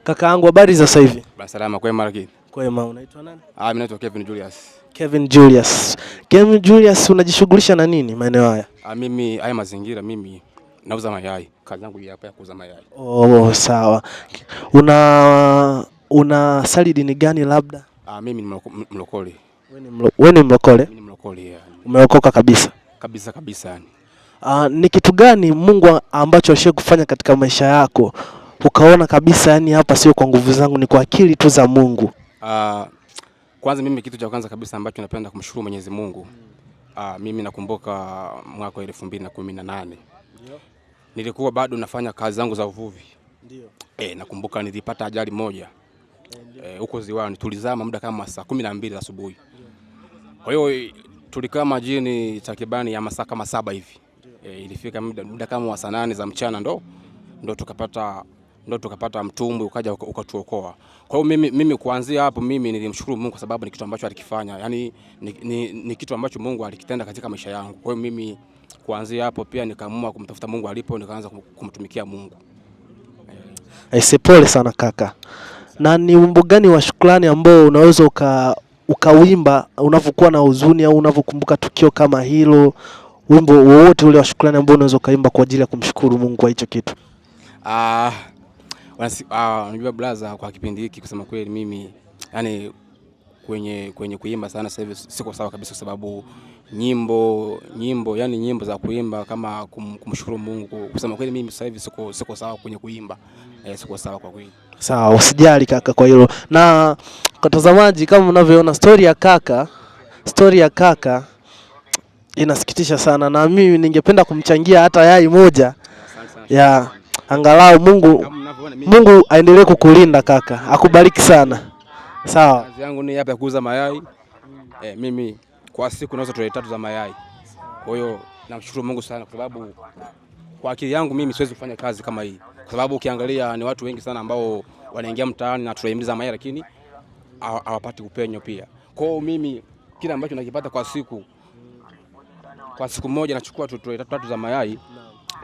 Kaka yangu, habari za sasa hivi? Salama, kwema lakini. Kwema, unaitwa nani? Mimi naitwa Kevin Julius. Kevin Julius. Kevin Julius, unajishughulisha na nini maeneo haya? Mimi haya mazingira mimi nauza mayai. Kazi yangu hapa ya kuuza mayai. Oh, sawa. Una sali dini gani labda? Mimi ni mlokole. Wewe ni mlokole? Mimi ni mlokole, yeah. Umeokoka kabisa? Kabisa yani. Ni kitu gani Mungu ambacho alishakufanya katika maisha yako ukaona kabisa yani hapa sio kwa nguvu zangu, ni kwa akili tu za Mungu? Kwanza mimi kitu cha kwanza kabisa ambacho napenda kumshukuru Mwenyezi Mungu. Mimi nakumbuka mwaka wa 2018. Ndio. Nilikuwa bado nafanya kazi zangu za uvuvi. Ndio. Nakumbuka nilipata ajali moja. Huko ziwani tulizama muda kama saa 12 asubuhi. Kwa hiyo tulikaa majini takribani ya masaa kama 7 hivi. Ilifika muda kama saa 8 za mchana ndo tukapata mtumbwi ukaja ukatuokoa. Kwa hiyo mimi kuanzia hapo mimi nilimshukuru Mungu kwa sababu ni kitu ambacho alikifanya. Yaani ni kitu ambacho Mungu alikitenda katika maisha yangu. Kwa hiyo mimi kuanzia hapo pia nikaamua kumtafuta Mungu alipo, nikaanza kumtumikia Mungu. Pole sana kaka. Na ni wimbo gani wa shukrani ambao unaweza ukawimba unapokuwa na huzuni au unapokumbuka tukio kama hilo? Wimbo wowote ule wa shukrani ambao unaweza ukaimba kwa ajili ya kumshukuru Mungu kwa hicho kitu. Unajua brother, kwa kipindi hiki kusema kweli mimi yani kwenye kuimba sana sasa hivi siko sawa kabisa, kwa sababu nyimbo za kuimba kama kumshukuru Mungu, kusema kweli mimi sasa hivi siko sawa kwenye kuimba. Siko sawa kwa kweli. Sawa, usijali kaka kwa hilo. Na kwa watazamaji, kama mnavyoona story ya kaka inasikitisha sana, na mimi ningependa kumchangia hata yai moja ya angalau Mungu aendelee kukulinda kaka. Akubariki sana. Sawa. Kazi yangu ni hapa ya kuuza mayai. Mimi kwa siku naweza toa 3 za mayai. Kwa hiyo namshukuru Mungu sana kwa sababu kwa akili yangu mimi siwezi kufanya kazi kama hii. Kwa sababu ukiangalia ni watu wengi sana ambao wanaingia mtaani na tunahimiza mayai lakini hawapati upenyo pia. Kwa hiyo mimi kile ambacho nakipata kwa siku moja nachukua 3 za mayai,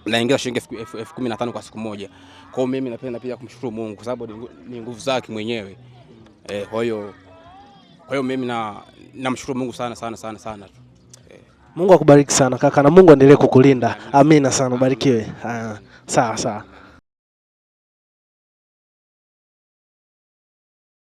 naingia shilingi 15,000 kwa siku moja. Kwa hiyo mimi napenda pia kumshukuru Mungu kwa sababu ni nguvu zake mwenyewe. Kwa hiyo mimi namshukuru Mungu sana. Mungu akubariki sana kaka, na Mungu aendelee kukulinda. Amina sana, barikiwe. Sawa.